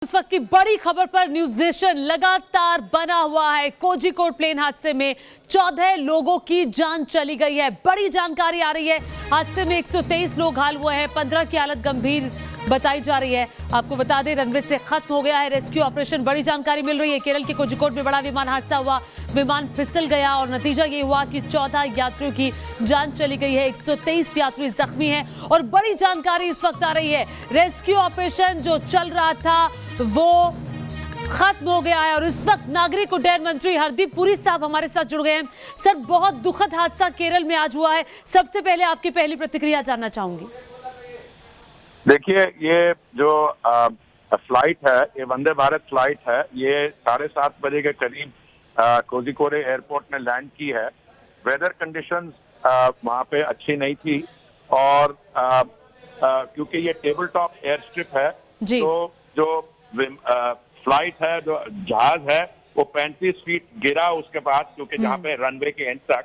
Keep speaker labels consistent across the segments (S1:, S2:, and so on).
S1: इस वक्त की बड़ी खबर पर न्यूज नेशन लगातार बना हुआ है। कोझिकोड प्लेन हादसे में 14 लोगों की जान चली गई है। बड़ी जानकारी आ रही है। हादसे में 123 लोग घायल हुए हैं, 15 की हालत गंभीर बताई जा रही है। आपको बता दें, रनवे से खत्म हो गया है रेस्क्यू ऑपरेशन। बड़ी जानकारी मिल रही है। केरल के कोझिकोड में बड़ा विमान हादसा हुआ, विमान फिसल गया और नतीजा ये हुआ कि 14 यात्रियों की जान चली गई है, 123 यात्री जख्मी हैं। और बड़ी जानकारी इस वक्त आ रही है, रेस्क्यू ऑपरेशन जो चल रहा था वो खत्म हो गया है। और इस वक्त नागरिक उड्डयन मंत्री हरदीप पुरी साहब हमारे साथ जुड़ गए हैं। सर, बहुत दुखद हादसा केरल में आज हुआ है। सबसे पहले आपकी पहली प्रतिक्रिया जानना चाहूंगी।
S2: देखिए, ये जो फ्लाइट है, ये वंदे भारत फ्लाइट है। ये 7:30 बजे के करीब कोझिकोड एयरपोर्ट में लैंड की है। वेदर कंडीशंस वहाँ पे अच्छी नहीं थी और क्योंकि ये टेबल टॉप एयर स्ट्रिप है, तो जो फ्लाइट है, जो जहाज है, वो 35 फीट गिरा उसके बाद, क्योंकि जहाँ पे रनवे के एंड तक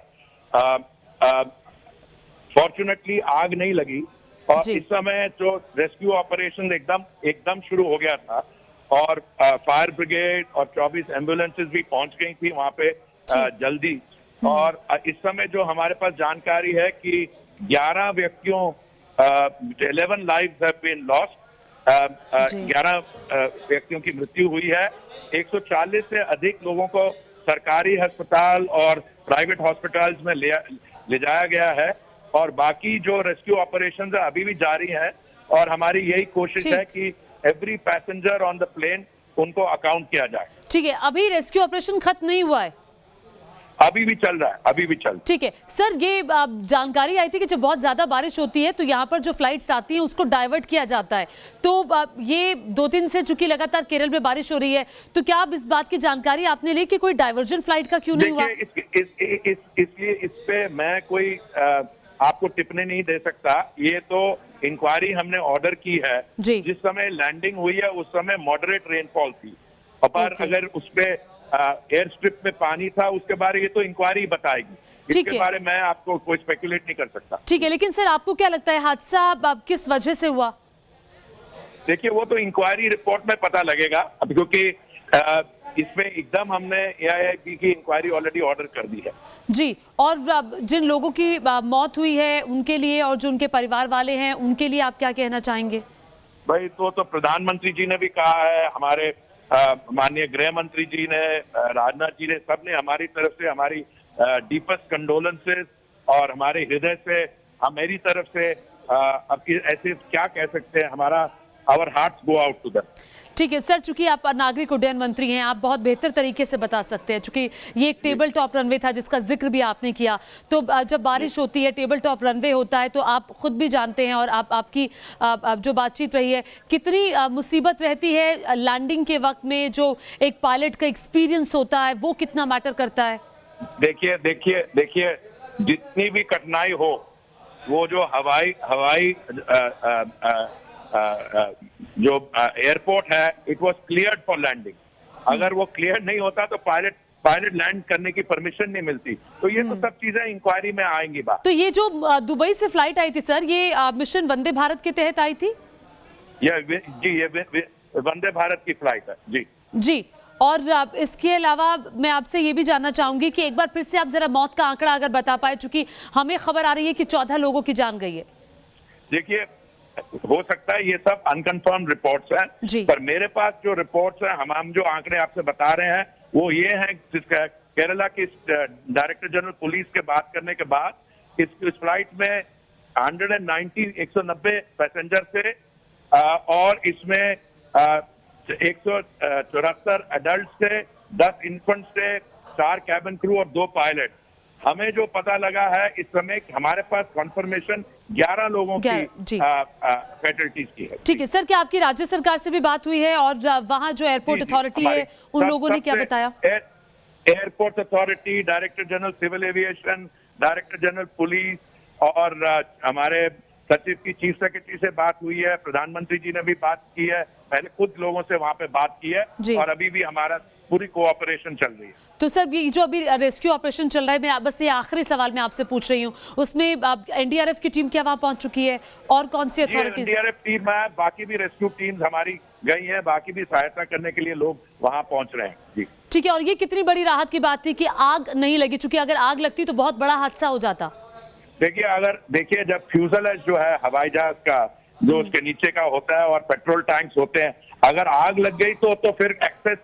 S2: फॉर्चुनेटली आग नहीं लगी। और इस समय जो रेस्क्यू ऑपरेशन एकदम शुरू हो गया था और फायर ब्रिगेड और 24 एम्बुलेंसेस भी पहुंच गई थी वहां पे जल्दी। और इस समय जो हमारे पास जानकारी है कि 11 व्यक्तियों 11 लाइव्स हैव बीन लॉस्ट, 11 व्यक्तियों की मृत्यु हुई है। 140 से अधिक लोगों को सरकारी अस्पताल और प्राइवेट हॉस्पिटल्स में ले जाया गया है और बाकी जो रेस्क्यू ऑपरेशंस है अभी भी जारी है। और हमारी यही कोशिश है कि every passenger on the plane उनको अकाउंट किया जाए।
S1: ठीक है, अभी रेस्क्यू ऑपरेशन खत्म नहीं हुआ है,
S2: अभी भी चल रहा है, अभी भी चल।
S1: ठीक है सर, ये जानकारी आई थी कि जब बहुत ज्यादा बारिश होती है तो यहाँ पर जो फ्लाइट्स आती हैं उसको डाइवर्ट किया जाता है। तो ये 2 दिन से चूंकि लगातार केरल में बारिश हो रही है, तो क्या अब इस बात की जानकारी आपने ली कि कोई डाइवर्जन फ्लाइट का क्यों नहीं हुआ?
S2: इसलिए इस पे मैं कोई आपको टिप्पणी नहीं दे सकता। ये तो इंक्वायरी हमने ऑर्डर की है। जिस समय लैंडिंग हुई है उस समय मॉडरेट रेनफॉल थी, और अगर उस पे एयर स्ट्रिप में पानी था उसके बारे ये तो इंक्वायरी बताएगी। इसके बारे में मैं आपको कोई स्पेकुलेट नहीं कर सकता।
S1: ठीक है, लेकिन सर आपको क्या लगता है हादसा किस वजह से हुआ?
S2: देखिए, वो तो इंक्वायरी रिपोर्ट में पता लगेगा। अब क्योंकि इसमें एकदम हमने AIIB की इंक्वायरी ऑलरेडी ऑर्डर कर दी है। जी,
S1: और जिन लोगों की मौत हुई है उनके लिए और जो उनके परिवार वाले हैं उनके लिए आप क्या कहना चाहेंगे?
S2: भाई, तो प्रधानमंत्री जी ने भी कहा है, हमारे माननीय गृह मंत्री जी ने, राजनाथ जी ने, सबने हमारी तरफ से हमारी डीपेस्ट कंडोलेंसेस और हमारे हृदय से, मेरी तरफ से अब ऐसे क्या कह सकते हैं, हमारा our hearts go out to them.
S1: ठीक है सर, चूंकि आप नागरिक उड्डयन मंत्री हैं, आप बहुत बेहतर तरीके से बता सकते हैं। चूंकि ये एक टेबल टॉप रनवे था जिसका जिक्र भी आपने किया, तो जब बारिश होती है, टेबल टॉप रनवे होता है, तो आप खुद भी जानते हैं और आपकी जो बातचीत रही है, कितनी मुसीबत रहती है लैंडिंग के वक्त में। जो एक पायलट का एक्सपीरियंस होता है वो कितना मैटर करता है?
S2: देखिए, जितनी भी कठिनाई हो, वो जो हवाई जो एयरपोर्ट है, it was cleared for landing. अगर वो क्लियर नहीं होता तो पायलट लैंड करने की परमिशन नहीं मिलती। तो ये तो सब चीजें इंक्वायरी में आएंगी बात।
S1: तो ये जो दुबई से फ्लाइट आई थी सर, ये मिशन वंदे भारत के तहत आई थी?
S2: ये वंदे भारत की फ्लाइट है। जी।
S1: और इसके अलावा मैं आपसे ये भी जानना चाहूंगी कि एक बार फिर से आप जरा मौत का आंकड़ा अगर बता पाए, चूंकि हमें खबर आ रही है कि 14 लोगों की जान गई है।
S2: देखिए, हो सकता है ये सब अनकंफर्म रिपोर्ट्स हैं, पर मेरे पास जो रिपोर्ट्स हैं, हम जो आंकड़े आपसे बता रहे हैं वो ये हैं। केरला के डायरेक्टर जनरल पुलिस के बात करने के बाद इस फ्लाइट में 190 पैसेंजर थे और इसमें 174 एडल्ट थे, 10 इन्फेंट्स थे, 4 कैबिन क्रू और 2 पायलट। हमें जो पता लगा है इस समय हमारे पास कॉन्फर्मेशन 11 लोगों की फैटल्टीज की है।
S1: ठीक है सर, क्या आपकी राज्य सरकार से भी बात हुई है और वहां जो एयरपोर्ट अथॉरिटी है उन लोगों ने क्या बताया?
S2: Airport authority, director general civil aviation, director general police और हमारे सचिव की चीफ सेक्रेटरी से बात हुई है। प्रधानमंत्री जी ने भी बात की है मैंने खुद लोगों से वहां पे बात की
S1: जी।
S2: है और अभी भी हमारा पूरी कोऑपरेशन चल रही है।
S1: तो सर ये जो अभी रेस्क्यू ऑपरेशन चल रहा है, मैं बस ये आखिरी सवाल मैं आपसे पूछ रही हूँ, उसमें एनडीआरएफ की टीम क्या वहां पहुंच चुकी है और कौन सी अथॉरिटीज?
S2: एनडीआरएफ टीम है, बाकी भी रेस्क्यू टीम्स हमारी गई हैं, बाकी भी सहायता करने के लिए लोग वहां पहुंच रहे हैं। जी
S1: ठीक है। और ये कितनी बड़ी राहत की बात थी कि आग नहीं लगी, क्योंकि अगर आग लगती तो बहुत बड़ा हादसा हो जाता।
S2: देखिए जब फ्यूजलेज जो है हवाई जहाज का जो उसके नीचे का होता है और पेट्रोल टैंक्स होते हैं, अगर आग लग गई तो फिर एक्सेस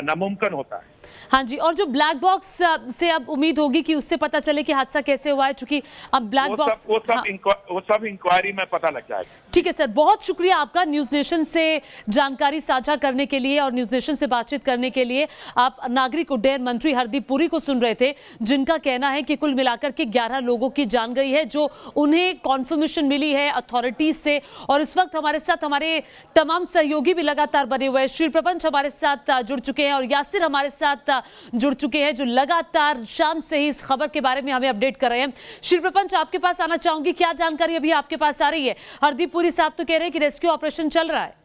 S2: नामुमकिन होता है।
S1: हाँ जी। और जो ब्लैक बॉक्स से अब उम्मीद होगी कि उससे पता चले कि हादसा कैसे हुआ है, क्योंकि अब ब्लैक बॉक्स
S2: वो सब इंक्वायरी में पता लग जाएगा।
S1: ठीक है सर, बहुत शुक्रिया आपका न्यूज नेशन से जानकारी साझा करने के लिए और न्यूज नेशन से बातचीत करने के लिए। आप नागरिक उड्डयन मंत्री हरदीप पुरी को सुन रहे थे, जिनका कहना है कि कुल मिलाकर के 11 लोगों की जान गई है, जो उन्हें कॉन्फर्मेशन मिली है अथॉरिटीज से। और इस वक्त हमारे साथ हमारे तमाम सहयोगी भी लगातार बने हुए हैं। श्री प्रपंच हमारे साथ जुड़ चुके हैं और यासिर हमारे साथ जुड़ चुके हैं, जो लगातार शाम से ही इस खबर के बारे में हमें अपडेट कर रहे हैं। श्री प्रपंच, आपके पास आना चाहूंगी, क्या जानकारी अभी आपके पास आ रही है? हरदीप पुरी साहब तो कह रहे हैं कि रेस्क्यू ऑपरेशन चल रहा है।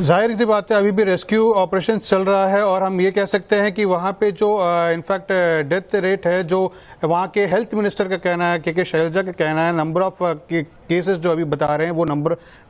S3: जाहिर सी बात है, अभी भी रेस्क्यू ऑपरेशन चल रहा है और हम ये कह सकते हैं कि वहां पे जो इनफैक्ट डेथ रेट है, जो वहां के हेल्थ मिनिस्टर का कहना है, के शैलजा का कहना है, नंबर ऑफ केसेस जो अभी बता रहे हैं वो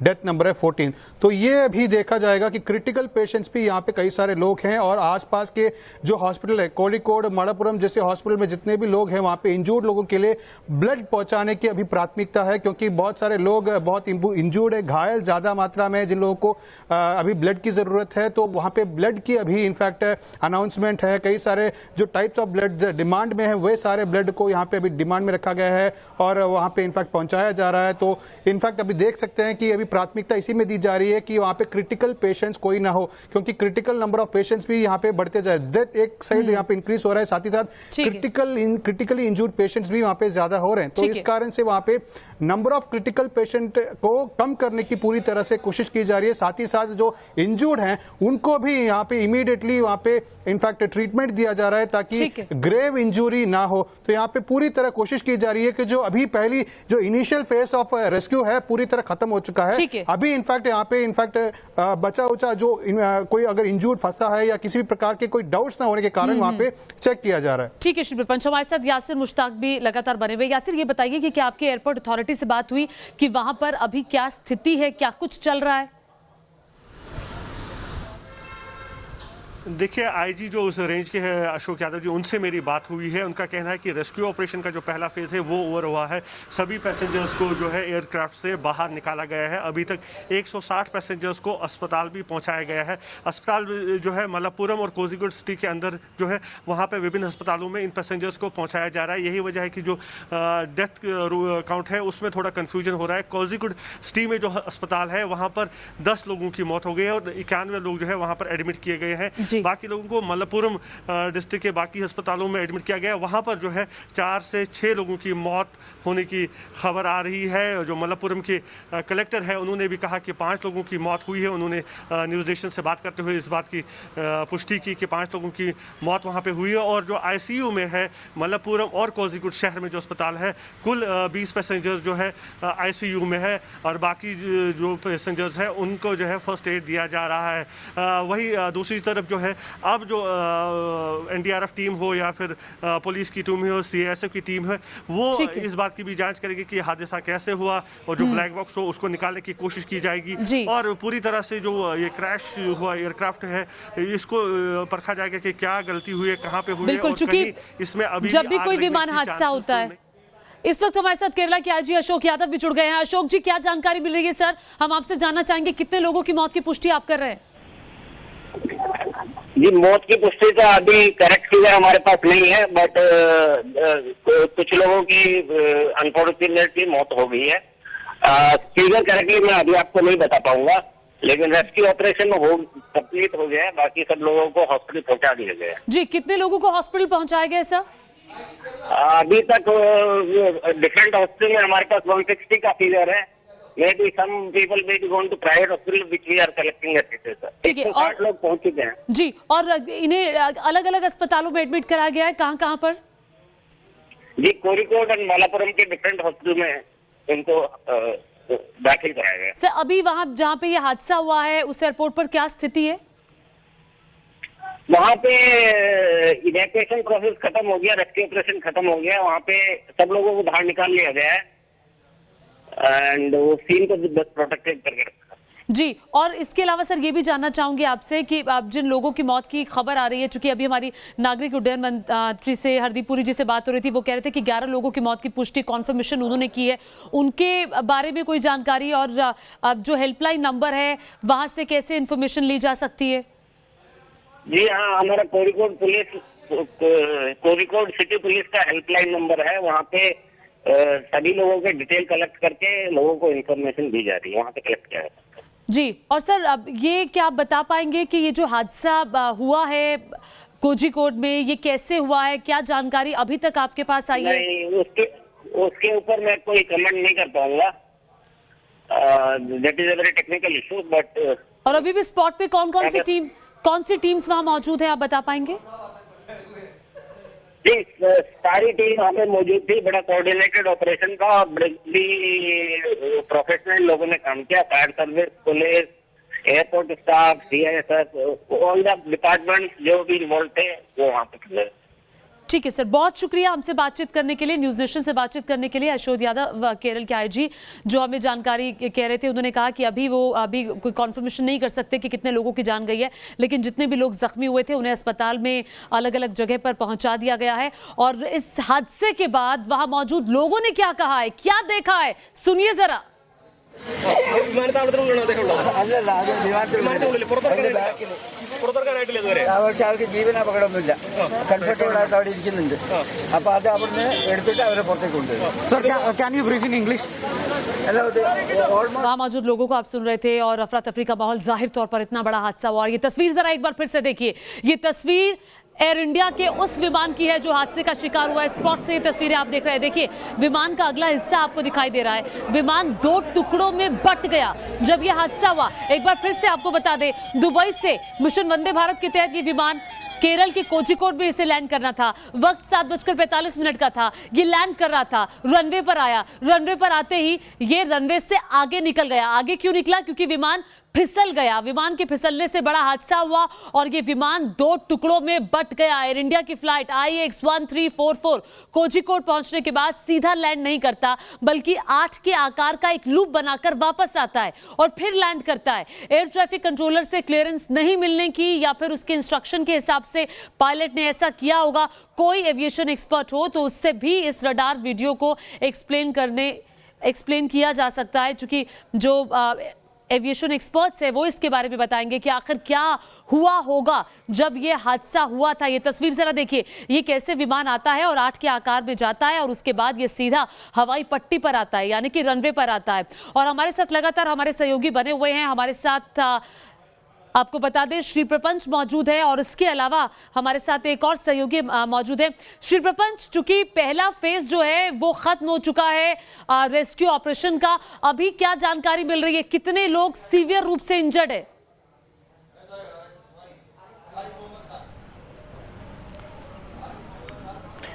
S3: डेथ नंबर है 14। तो ये अभी देखा जाएगा कि क्रिटिकल पेशेंट्स भी यहाँ पे कई सारे लोग हैं और आसपास के जो हॉस्पिटल है, कोझिकोड, मलप्पुरम जैसे हॉस्पिटल में जितने भी लोग हैं, वहां पे इंजूर्ड लोगों के लिए ब्लड पहुंचाने की अभी प्राथमिकता है, क्योंकि बहुत सारे लोग बहुत इंजूर्ड है, घायल ज्यादा मात्रा में, जिन लोगों को अभी ब्लड की जरूरत है। तो वहां पे ब्लड की अभी इनफैक्ट अनाउंसमेंट है, कई सारे जो टाइप्स ऑफ ब्लड डिमांड में है वे सारे ब्लड को यहाँ पे अभी डिमांड में रखा गया है और वहां पे इनफैक्ट पहुंचाया जा रहा है। तो इनफैक्ट अभी देख सकते हैं कि अभी प्राथमिकता इसी में दी जा रही है कि वहां पे क्रिटिकल पेशेंट्स कोई ना हो, क्योंकि क्रिटिकल नंबर ऑफ पेशेंट्स भी यहाँ पे बढ़ते जाए, डेथ एक साइड यहाँ पे इंक्रीज हो रहा है, साथ ही साथ क्रिटिकली इंजूर्ड पेशेंट्स भी वहां पे ज्यादा हो रहे हैं। तो इस कारण से वहां पे नंबर ऑफ क्रिटिकल पेशेंट को कम करने की पूरी तरह से कोशिश की जा रही है। साथ ही साथ जो इंजूर्ड हैं उनको भी यहाँ पे इमीडिएटली वहां पे इनफैक्ट ट्रीटमेंट दिया जा रहा है, ताकि ग्रेव इंजरी ना हो। तो यहाँ पे पूरी तरह कोशिश की जा रही है कि जो अभी पहली जो इनिशियल फेज ऑफ रेस्क्यू है पूरी तरह खत्म हो चुका है। अभी इनफैक्ट यहाँ पे बचा उचा जो कोई अगर इंजूर्ड फंसा है या किसी भी प्रकार के कोई डाउट्स ना होने के कारण वहां पे चेक किया जा रहा है।
S1: ठीक है श्री प्रपंच, हमारे साथ यासिर मुश्ताक भी लगातार बने हुए। यासिर, ये बताइए कि क्या आपके एयरपोर्ट अथॉरिटी से बात हुई कि वहां पर अभी क्या स्थिति है, क्या कुछ चल रहा है?
S4: देखिए, आईजी जो उस रेंज के हैं अशोक यादव जी, उनसे मेरी बात हुई है। उनका कहना है कि रेस्क्यू ऑपरेशन का जो पहला फेज़ है वो ओवर हुआ है। सभी पैसेंजर्स को जो है एयरक्राफ्ट से बाहर निकाला गया है। अभी तक 160 पैसेंजर्स को अस्पताल भी पहुंचाया गया है। अस्पताल जो है मलप्पुरम और कोझिकोड सिटी के अंदर जो है वहाँ पे विभिन्न अस्पतालों में इन पैसेंजर्स को पहुँचाया जा रहा है। यही वजह है कि जो डेथ काउंट है उसमें थोड़ा कन्फ्यूजन हो रहा है। कोझिकोड सिटी में जो अस्पताल है वहाँ पर 10 लोगों की मौत हो गई है और 91 लोग जो है वहाँ पर एडमिट किए गए हैं। बाकी लोगों को मलप्पुरम डिस्ट्रिक्ट के बाकी अस्पतालों में एडमिट किया गया। वहां पर जो है 4 से 6 लोगों की मौत होने की खबर आ रही है। जो मलप्पुरम के कलेक्टर है उन्होंने भी कहा कि 5 लोगों की मौत हुई है। उन्होंने न्यूज़ नेशन से बात करते हुए इस बात की पुष्टि की कि 5 लोगों की मौत वहां पे हुई है। और जो आईसीयू में है मलप्पुरम और कोझिकोड शहर में जो अस्पताल है, कुल 20 पैसेंजर जो है आईसीयू में है और बाकी जो पैसेंजर्स है उनको जो है फर्स्ट एड दिया जा रहा है। वही दूसरी तरफ जो है अब जो एनडीआरएफ टीम हो या फिर पुलिस की टीम हो, सीएसएफ की टीम है, वो इस बात की भी जांच करेगी कि हादसा कैसे हुआ और जो ब्लैक बॉक्स हो उसको निकालने की कोशिश की जाएगी। और पूरी तरह से जो ये क्रैश हुआ एयरक्राफ्ट है इसको परखा जाएगा कि क्या गलती हुई है, कहाँ पे हुई है।
S1: बिल्कुल, चूंकि
S4: इसमें अभी
S1: जब भी कोई विमान हादसा होता है। इस वक्त हमारे साथ केरला के आईजी अशोक यादव भी जुड़ गए हैं। अशोक जी, क्या जानकारी मिल रही है? सर, हम आपसे जानना चाहेंगे कितने लोगों की मौत की पुष्टि आप कर रहे हैं?
S5: जी, मौत की पुष्टि का अभी करेक्ट फिगर हमारे पास नहीं है, बट कुछ लोगों की अनफॉर्चुनेटली मौत हो गई है। फिगर करेक्टली मैं अभी आपको नहीं बता पाऊंगा, लेकिन रेस्क्यू ऑपरेशन कंप्लीट हो गया है। बाकी सब लोगों को हॉस्पिटल पहुंचा दिया गया है।
S1: जी, कितने लोगों को हॉस्पिटल पहुंचाया गया सर?
S5: अभी तक डिफरेंट हॉस्पिटल में हमारे पास 160 का फिगर है। Maybe some people may be going to private hospital which we are collecting at it, sir.
S1: ठीक है, और
S5: लोग पहुंच चुके हैं जी।
S1: और इन्हें अलग अलग अस्पतालों में एडमिट कराया गया है, कहाँ पर?
S5: जी, कोरिकोड और मालापुरम के डिफरेंट हॉस्पिटल में इनको दाखिल कराया गया।
S1: सर अभी वहां जहां पे ये हादसा हुआ है उस एयरपोर्ट पर क्या स्थिति है?
S5: वहाँ पे इवैक्यूएशन प्रोसेस खत्म हो गया, रेस्क्यू ऑपरेशन खत्म हो गया। वहाँ पे सब लोगों को बाहर निकाल लिया गया है एंड वो सीन को बस प्रोटेक्टेड करके रखा
S1: जी। और इसके अलावा सर ये भी जानना चाहूंगी आपसे कि आप जिन लोगों की मौत की खबर आ रही है, चूंकि अभी हमारी नागरिक उड्डयन मंत्री से हरदीप पुरी जी से बात हो रही थी, वो कह रहे थे कि 11 लोगों की मौत की पुष्टि कॉन्फर्मेशन उन्होंने की है, उनके बारे में कोई जानकारी और अब जो हेल्पलाइन नंबर है वहां से कैसे इंफॉर्मेशन ली जा सकती है?
S5: जी हाँ, हमारा कोरिकोड सिटी पुलिस का हेल्पलाइन नंबर है। वहाँ पे सभी लोगों के डिटेल कलेक्ट करके लोगों को इन्फॉर्मेशन दी जा रही है, वहाँ पे कलेक्ट किया जाता है
S1: जी। और सर अब ये क्या आप बता पाएंगे कि ये जो हादसा हुआ है कोझिकोड में, ये कैसे हुआ है? क्या जानकारी अभी तक आपके पास आई है?
S5: नहीं, उसके ऊपर मैं कोई कमेंट नहीं कर पाऊंगा। That is a very technical issue but.
S1: और अभी भी स्पॉट पे कौन सी टीम्स वहां मौजूद है, आप बता पाएंगे?
S5: जी, सारी टीम वहाँ पे मौजूद थी। बड़ा कोऑर्डिनेटेड ऑपरेशन था, बड़ी प्रोफेशनल लोगों ने काम किया। Fire service, police, airport staff, CISF, all the department जो भी इन्वॉल्व थे वो वहाँ पे थे।
S1: ठीक है सर, बहुत शुक्रिया हमसे बातचीत करने के लिए, न्यूज नेशन से बातचीत करने के लिए। अशोक यादव केरल के IG जो हमें जानकारी कह रहे थे, उन्होंने कहा कि अभी कोई कॉन्फर्मेशन नहीं कर सकते कि कितने लोगों की जान गई है, लेकिन जितने भी लोग जख्मी हुए थे उन्हें अस्पताल में अलग अलग जगह पर पहुंचा दिया गया है। और इस हादसे के बाद वहां मौजूद लोगों ने क्या कहा है, क्या देखा है, सुनिए जरा।
S6: പക്ഷെ ആൾക്ക് ജീവൻ അപകടമൊന്നുമില്ല, കംഫർട്ടബിൾ ആയിട്ട് അവിടെ ഇരിക്കുന്നുണ്ട്. അപ്പൊ അത് അവിടുന്ന് എടുത്തിട്ട് അവരെ പുറത്തേക്ക് കൊണ്ടുവരും. Sir can you brief in English?
S1: वहां मौजूद लोगों को आप सुन रहे थे और अफरा तफरी का माहौल, जाहिर तौर पर इतना बड़ा हादसा हुआ। और ये तस्वीर जरा एक बार फिर से देखिए, ये तस्वीर एयर इंडिया के उस विमान की है जो हादसे का शिकार हुआ है। स्पॉट से ये तस्वीरें आप देख रहे हैं, देखिए विमान का अगला हिस्सा आपको दिखाई दे रहा है। विमान 2 टुकड़ों में बट गया जब ये हादसा हुआ। एक बार फिर से आपको बता दें, दुबई से मिशन वंदे भारत के तहत ये विमान केरल के कोझिकोड में इसे लैंड करना था। वक्त 7:45 का था। ये लैंड कर रहा था, रनवे पर आया। रनवे पर आते ही ये रनवे से आगे निकल गया। आगे क्यों निकला? क्योंकि विमान फिसल गया। विमान के फिसलने से बड़ा हादसा हुआ और ये विमान 2 टुकड़ों में बट गया। एयर इंडिया की फ्लाइट IX1344 कोझिकोड पहुंचने के बाद सीधा लैंड नहीं करता, बल्कि 8 के आकार का एक लूप बनाकर वापस आता है और फिर लैंड करता है। एयर ट्रैफिक कंट्रोलर से क्लियरेंस नहीं मिलने की या फिर उसके इंस्ट्रक्शन के हिसाब से पायलट ने ऐसा किया होगा। कोई एविएशन एक्सपर्ट हो तो उससे भी इस रडार वीडियो को एक्सप्लेन किया जा सकता है, क्योंकि जो एविएशन एक्सपर्ट्स है वो इसके बारे में बताएंगे कि आखिर क्या हुआ होगा जब ये हादसा हुआ था। ये तस्वीर जरा देखिए, ये कैसे विमान आता है और 8 के आकार में जाता है और उसके बाद ये सीधा हवाई पट्टी पर आता है, यानी कि रनवे पर आता है। और हमारे साथ लगातार हमारे सहयोगी बने हुए हैं। हमारे साथ आपको बता दें श्री प्रपंच मौजूद है और इसके अलावा हमारे साथ एक और सहयोगी मौजूद है। श्री प्रपंच, चूंकि पहला फेज जो है वो खत्म हो चुका है रेस्क्यू ऑपरेशन का, अभी क्या जानकारी मिल रही है? कितने लोग सीवियर रूप से इंजर्ड है?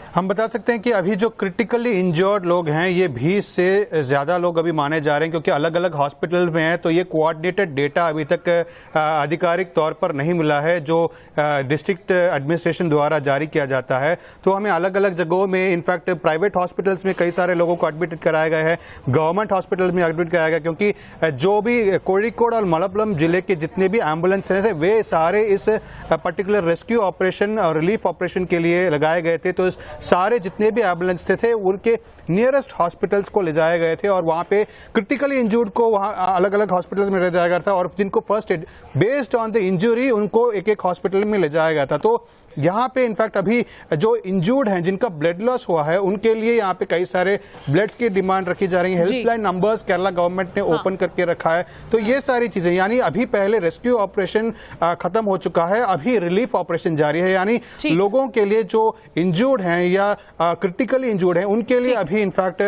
S3: हम बता सकते हैं कि अभी जो क्रिटिकली इंजर्ड लोग हैं ये 20 से ज्यादा लोग अभी माने जा रहे हैं, क्योंकि अलग अलग हॉस्पिटल में हैं। तो ये कोऑर्डिनेटेड डेटा अभी तक आधिकारिक तौर पर नहीं मिला है जो डिस्ट्रिक्ट एडमिनिस्ट्रेशन द्वारा जारी किया जाता है। तो हमें अलग अलग जगहों में, इनफैक्ट प्राइवेट हॉस्पिटल्स में कई सारे लोगों को एडमिट कराया गया है, गवर्नमेंट हॉस्पिटल में एडमिट कराया गया, क्योंकि जो भी कोझिकोड और मलप्पुरम जिले के जितने भी एम्बुलेंस हैं वे सारे इस पर्टिकुलर रेस्क्यू ऑपरेशन और रिलीफ ऑपरेशन के लिए लगाए गए थे। तो सारे जितने भी एम्बुलेंस थे उनके नियरेस्ट हॉस्पिटल्स को ले जाए गए थे और वहां पे क्रिटिकली इंजर्ड को वहां अलग अलग हॉस्पिटल्स में ले जाया गया था और जिनको first aid based on the injury उनको एक एक हॉस्पिटल में ले जाया गया था। तो यहाँ पे इनफैक्ट अभी जो इंजर्ड हैं, जिनका ब्लड लॉस हुआ है, उनके लिए यहाँ पे कई सारे ब्लड्स की डिमांड रखी जा रही है। हेल्पलाइन नंबर्स केरला गवर्नमेंट ने ओपन करके रखा है। तो ये सारी चीजें, यानी अभी पहले रेस्क्यू ऑपरेशन खत्म हो चुका है, अभी रिलीफ ऑपरेशन जारी है। यानी लोगों के लिए जो इंजर्ड हैं या क्रिटिकली इंजर्ड हैं उनके लिए अभी इनफैक्ट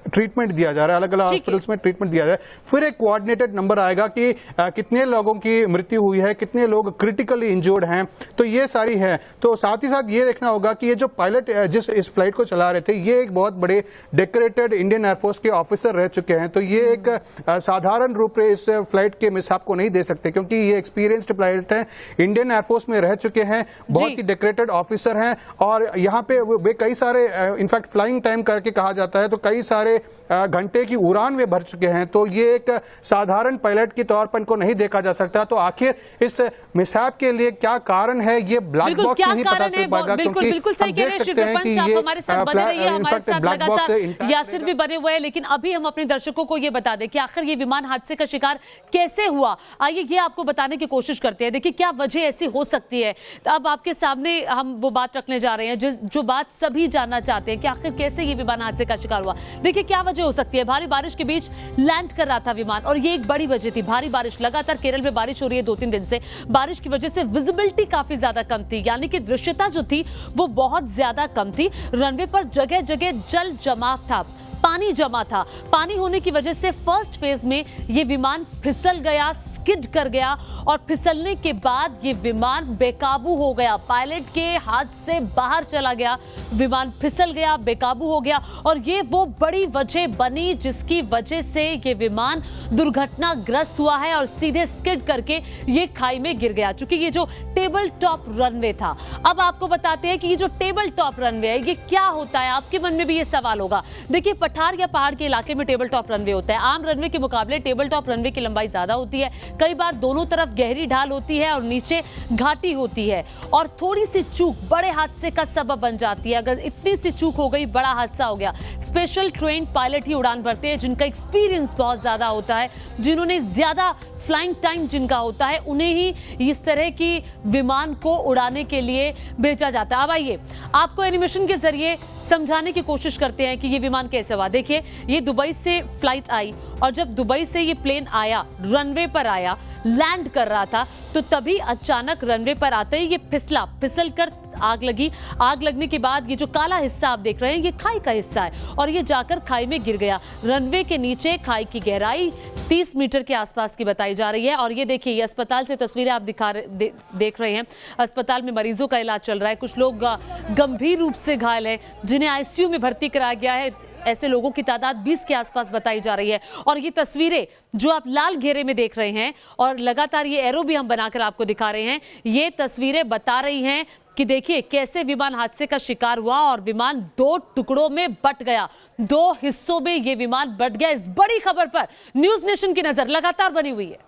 S3: ट्रीटमेंट दिया जा रहा है, अलग अलग हॉस्पिटल्स में ट्रीटमेंट दिया जा रहा है। फिर एक कोऑर्डिनेटेड नंबर आएगा कि कितने लोगों की मृत्यु हुई है, कितने लोग क्रिटिकली इंजर्ड हैं। तो तो ये सारी है। तो साथ ही साथ ये देखना होगा कि ये जो पायलट जिस इस फ्लाइट को चला रहे थे, ये एक बहुत बड़े डेकोरेटेड इंडियन एयरफोर्स के ऑफिसर रह चुके हैं। तो ये एक साधारण रूप से इस फ्लाइट के मिसहैप को नहीं दे सकते, क्योंकि ये एक्सपीरियंस्ड पायलट हैं, इंडियन एयरफोर्स में रह चुके हैं, बहुत ही डेकोरेटेड ऑफिसर हैं। और यहाँ पे वे कई सारे इनफैक्ट फ्लाइंग टाइम करके कहा जाता है, तो कई सारे घंटे की उड़ान में भर चुके हैं। तो ये एक साधारण पायलट के तौर पर इनको नहीं देखा जा सकता। तो आखिर इस मिसहैप के लिए क्या कारण है, ये ब्लैक बॉक्स नहीं पता चल पाएगा।
S1: बिल्कुल सही कह रहे हैं श्री पंच, आप हमारे साथ बने रहिए, हमारे साथ लगातार यासिर भी बने हुए हैं। लेकिन अभी हम अपने दर्शकों को ये बता दें कि आखिर ये विमान हादसे का शिकार कैसे हुआ, आइए ये आपको बताने की कोशिश करते हैं। देखिए क्या वजह ऐसी हो सकती है, तो अब आपके सामने हम वो बात रखने जा रहे हैं जो बात सभी जानना चाहते हैं कि आखिर कैसे ये विमान हादसे का शिकार हुआ। देखिए क्या वजह हो सकती है। भारी बारिश के बीच लैंड कर रहा था विमान, और ये एक बड़ी वजह थी। भारी बारिश, लगातार केरल में बारिश हो रही है 2-3 दिन से। बारिश की वजह से विजिबिलिटी काफी ज्यादा कम थी, यानी कि दृश्यता जो थी वो बहुत ज्यादा कम थी। रनवे पर जगह जगह जल जमाव था, पानी जमा था। पानी होने की वजह से फर्स्ट फेज में ये विमान फिसल गया, स्किड कर गया, और फिसलने के बाद ये विमान बेकाबू हो गया, पायलट के हाथ से बाहर चला गया, विमान फिसल गया, बेकाबू हो गया। और ये वो बड़ी वजह बनी जिसकी वजह से ये विमान दुर्घटनाग्रस्त हुआ है और सीधे स्किड करके ये खाई में गिर गया। चूंकि ये जो टेबल टॉप रनवे था, अब आपको बताते हैं कि ये जो टेबल टॉप रनवे है ये क्या होता है। आपके मन में भी ये सवाल होगा। देखिए पठार या पहाड़ के इलाके में टेबल टॉप रनवे होता है। आम रनवे के मुकाबले टेबल टॉप रनवे की लंबाई ज्यादा होती है, कई बार दोनों तरफ गहरी ढाल होती है और नीचे घाटी होती है, और थोड़ी सी चूक बड़े हादसे का सबब बन जाती है। अगर इतनी सी चूक हो गई, बड़ा हादसा हो गया। स्पेशल ट्रेन्ड पायलट ही उड़ान भरते हैं, जिनका एक्सपीरियंस बहुत ज्यादा होता है, जिन्होंने ज्यादा फ्लाइंग टाइम जिनका होता है, उन्हें ही इस तरह की विमान को उड़ाने के लिए भेजा जाता है। अब आइए आपको एनिमेशन के जरिए समझाने की कोशिश करते हैं कि ये विमान कैसे हुआ। देखिए ये दुबई से फ्लाइट आई, और जब दुबई से ये प्लेन आया, रनवे पर आया, लैंड कर रहा था, तो तभी अचानक रनवे पर आते ही ये फिसल कर आग लगी। आग लगने के बाद ये जो काला हिस्सा आप देख रहे हैं, ये खाई का हिस्सा है, और ये जाकर खाई में गिर गया। रनवे के नीचे खाई की गहराई 30 मीटर के आसपास की बताई जा रही है। और ये देखिए, ये अस्पताल से तस्वीरें आप देख रहे हैं। अस्पताल में मरीजों का इलाज चल रहा है। कुछ लोग गंभीर रूप से घायल हैं, जिन्हें आईसीयू में भर्ती कराया गया है। ऐसे लोगों की तादाद 20 के आसपास बताई जा रही है। और ये तस्वीरें जो आप लाल घेरे में देख रहे हैं, और लगातार ये एरो भी हम बनाकर आपको दिखा रहे हैं, ये तस्वीरें बता रही हैं कि देखिए कैसे विमान हादसे का शिकार हुआ, और विमान 2 टुकड़ों में बट गया, 2 हिस्सों में ये विमान बट गया। इस बड़ी खबर पर न्यूज नेशन की नजर लगातार बनी हुई है।